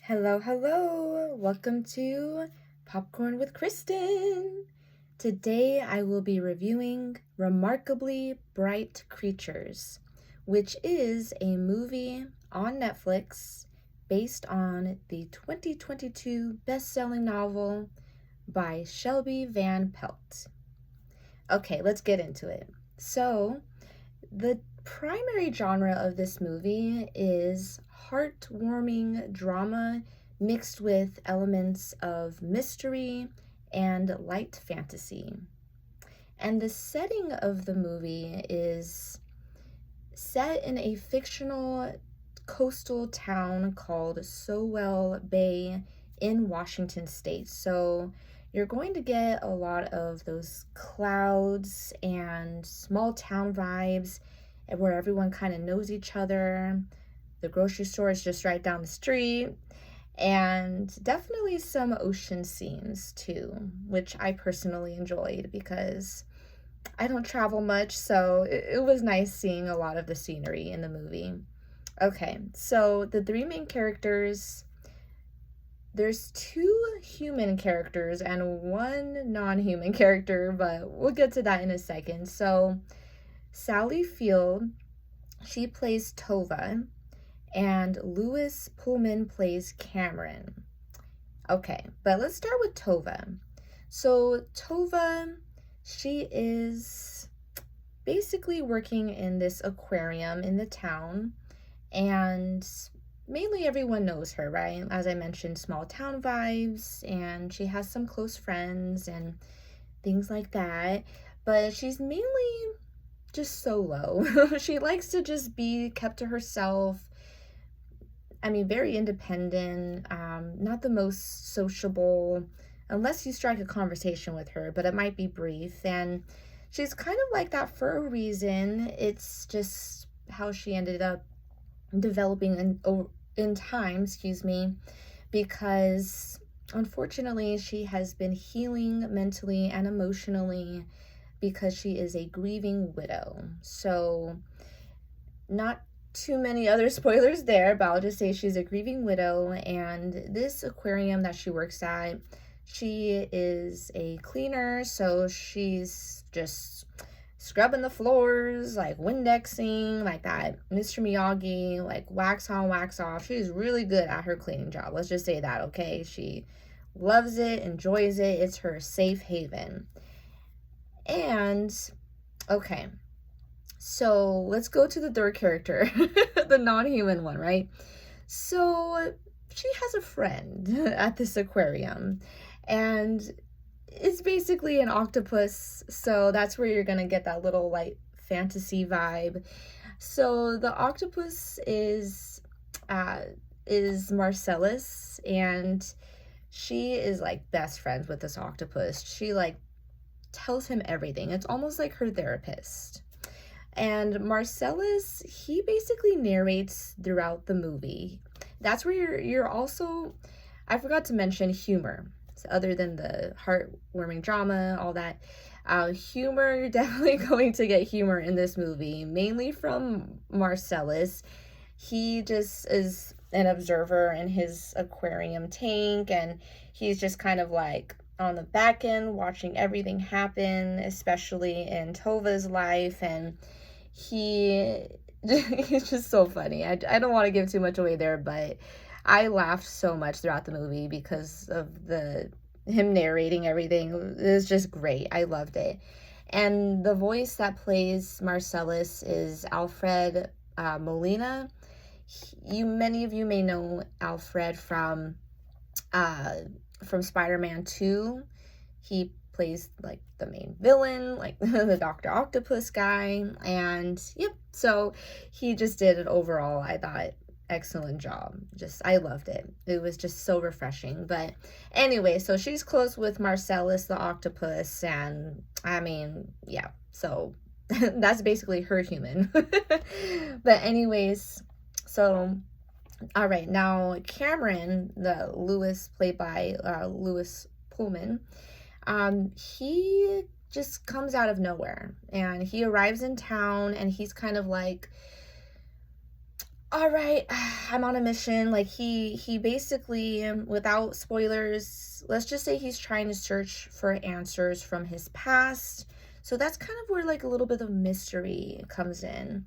Hello, hello. Welcome to Popcorn with Kristen. Today I will be reviewing Remarkably Bright Creatures, which is a movie on Netflix based on the 2022 best-selling novel by Shelby Van Pelt. Okay, let's get into it. So, the primary genre of this movie is heartwarming drama mixed with elements of mystery and light fantasy. And the setting of the movie is set in a fictional coastal town called Sowell Bay in Washington State. So you're going to get a lot of those clouds and small town vibes where everyone kind of knows each other. The grocery store is just right down the street. And definitely some ocean scenes too, which I personally enjoyed because I don't travel much, so it was nice seeing a lot of the scenery in the movie. Okay, so the three main characters, there's two human characters and one non-human character, but we'll get to that in a second. So Sally Field, she plays Tova, and Lewis Pullman plays Cameron. Okay, but let's start with Tova. So Tova, she is basically working in this aquarium in the town, and mainly everyone knows her, right? As I mentioned, small town vibes, and she has some close friends and things like that, but she's mainly just solo. She likes to just be kept to herself. I mean, very independent, not the most sociable, unless you strike a conversation with her, but it might be brief. And she's kind of like that for a reason. It's just how she ended up developing in time, because unfortunately she has been healing mentally and emotionally because she is a grieving widow. So, not too many other spoilers there, but I'll just say she's a grieving widow, and this aquarium that she works at, she is a cleaner, so she's just scrubbing the floors, like Windexing, like that Mr. Miyagi, like wax on, wax off. She's really good at her cleaning job. Let's just say that, okay? She loves it, enjoys it. It's her safe haven. And, okay, so let's go to the third character, the non-human one, right? So she has a friend at this aquarium, and it's basically an octopus, so that's where you're gonna get that little light fantasy vibe. So the octopus is Marcellus, and she is like best friends with this octopus. She like tells him everything. It's almost like her therapist. And Marcellus, he basically narrates throughout the movie. That's where you're also, I forgot to mention humor. So other than the heartwarming drama, all that, humor, you're definitely going to get humor in this movie, mainly from Marcellus. He just is an observer in his aquarium tank, and he's just kind of like on the back end watching everything happen, especially in Tova's life, and he's just so funny. I don't want to give too much away there, but I laughed so much throughout the movie because of him narrating everything. It was just great. I loved it. And the voice that plays Marcellus is Alfred Molina. Many of you may know Alfred from Spider-Man 2. He plays like the main villain, like the Dr. Octopus guy, and yep, so he just did an overall, I thought, excellent job. I loved it. It was just so refreshing. But anyway, so she's close with Marcellus the octopus, and I mean, yeah, so that's basically her human. But anyways, so all right, now Cameron, the Lewis, played by Lewis Pullman, he just comes out of nowhere, and he arrives in town, and he's kind of like All right, I'm on a mission. Like he basically, without spoilers, let's just say he's trying to search for answers from his past. So that's kind of where like a little bit of mystery comes in.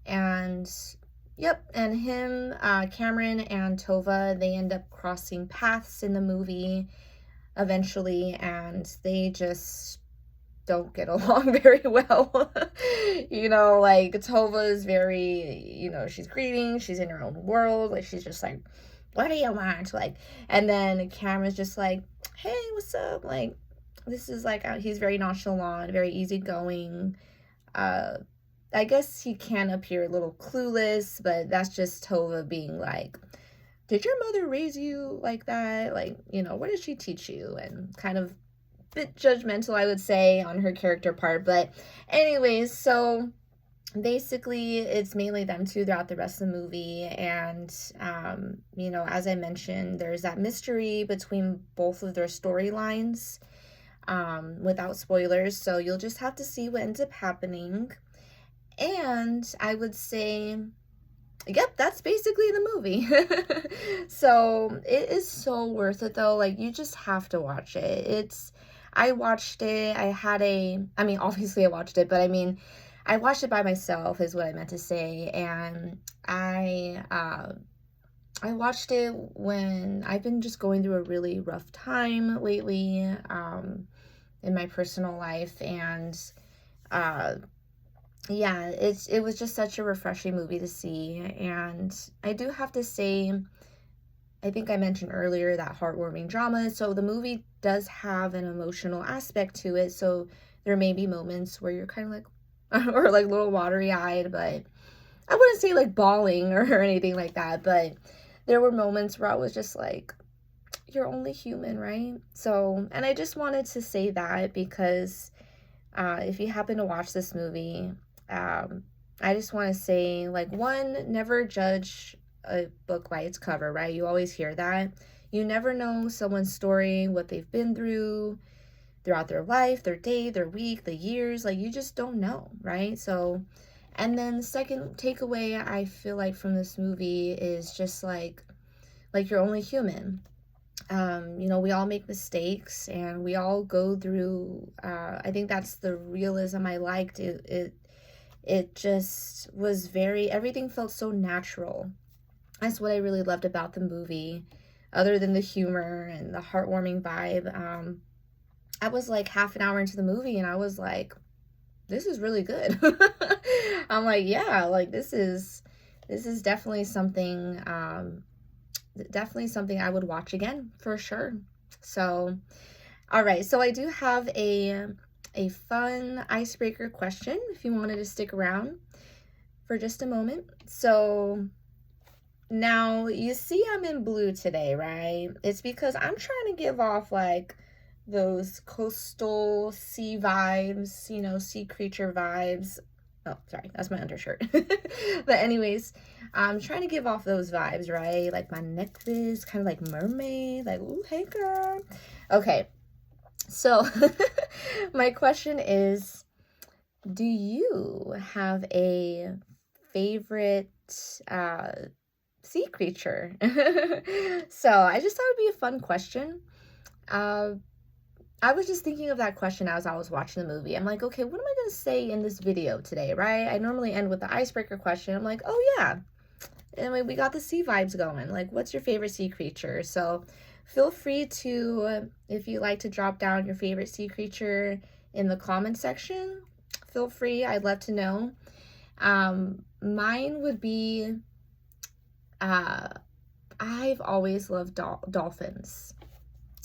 And yep, and him, Cameron and Tova, they end up crossing paths in the movie eventually, and they just don't get along very well. Like Tova is very, she's grieving, she's in her own world, like she's just like, what do you want? Like, and then Cameron's just like, hey, what's up? Like, this is like, he's very nonchalant, very easygoing. Uh, I guess he can appear a little clueless, but that's just Tova being like, did your mother raise you like that? Like, what did she teach you? And kind of bit judgmental, I would say, on her character part. But anyways, so basically it's mainly them two throughout the rest of the movie. And, as I mentioned, there's that mystery between both of their storylines, without spoilers. So you'll just have to see what ends up happening. And I would say, yep, that's basically the movie. So it is so worth it though. Like, you just have to watch it. I watched it. Obviously I watched it, but I watched it by myself is what I meant to say. And I watched it when I've been just going through a really rough time lately, in my personal life. And, yeah, it was just such a refreshing movie to see. And I do have to say, I think I mentioned earlier that heartwarming drama. So the movie does have an emotional aspect to it. So there may be moments where you're kind of like, or like a little watery eyed, but I wouldn't say like bawling or anything like that. But there were moments where I was just like, you're only human, right? So, and I just wanted to say that because if you happen to watch this movie, I just want to say, like, one, never judge a book by its cover, right? You always hear that. You never know someone's story, what they've been through throughout their life, their day, their week, the years. Like, you just don't know, right? So, and then the second takeaway I feel like from this movie is just like you're only human. We all make mistakes and we all go through, I think that's the realism I liked. It just was everything felt so natural. That's what I really loved about the movie, other than the humor and the heartwarming vibe. I was like half an hour into the movie and I was like, this is really good. I'm like, yeah, like this is definitely something, I would watch again for sure. So, all right. So I do have a fun icebreaker question if you wanted to stick around for just a moment. So now you see I'm in blue today, right? It's because I'm trying to give off like those coastal sea vibes, sea creature vibes. Oh, sorry, that's my undershirt. But anyways, I'm trying to give off those vibes, right? Like my necklace, kind of like mermaid, like, ooh, hey girl. Okay, so my question is, do you have a favorite sea creature? So I just thought it would be a fun question. I was just thinking of that question as I was watching the movie. I'm like, okay, what am I going to say in this video today, right? I normally end with the icebreaker question. I'm like, oh yeah, and we got the sea vibes going. Like, what's your favorite sea creature? So feel free to, if you like to drop down your favorite sea creature in the comment section, feel free. I'd love to know. Mine would be, I've always loved dolphins.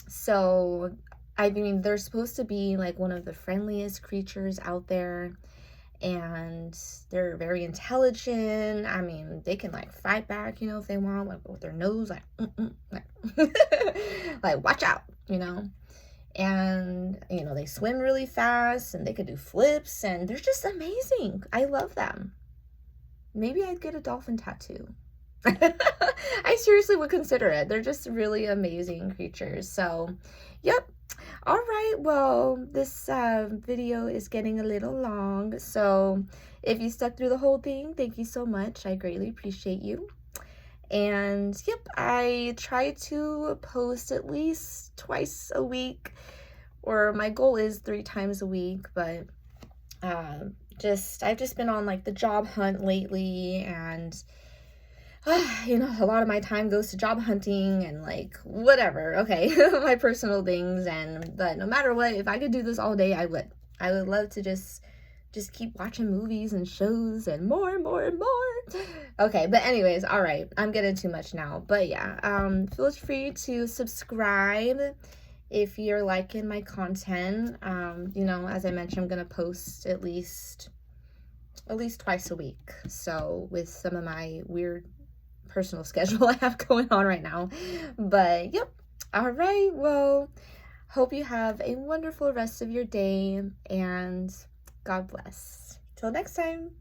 So they're supposed to be like one of the friendliest creatures out there, and they're very intelligent. They can like fight back, if they want, like with their nose, like, like watch out, and they swim really fast and they can do flips and they're just amazing. I love them. Maybe I'd get a dolphin tattoo. I seriously would consider it. They're just really amazing creatures. So, yep. All right. Well, this video is getting a little long. So, If you stuck through the whole thing, thank you so much. I greatly appreciate you. And yep, I try to post at least twice a week, or my goal is 3 times a week, but I've just been on like the job hunt lately, and you know, a lot of my time goes to job hunting and like whatever, okay, my personal things. But no matter what, if I could do this all day, I would. I would love to just keep watching movies and shows and more and more and more. Okay, but anyways, all right, I'm getting too much now. But yeah, feel free to subscribe if you're liking my content. You know, as I mentioned, I'm gonna post at least twice a week. So with some of my weird personal schedule I have going on right now. But yep. All right. Well, hope you have a wonderful rest of your day, and God bless. Till next time.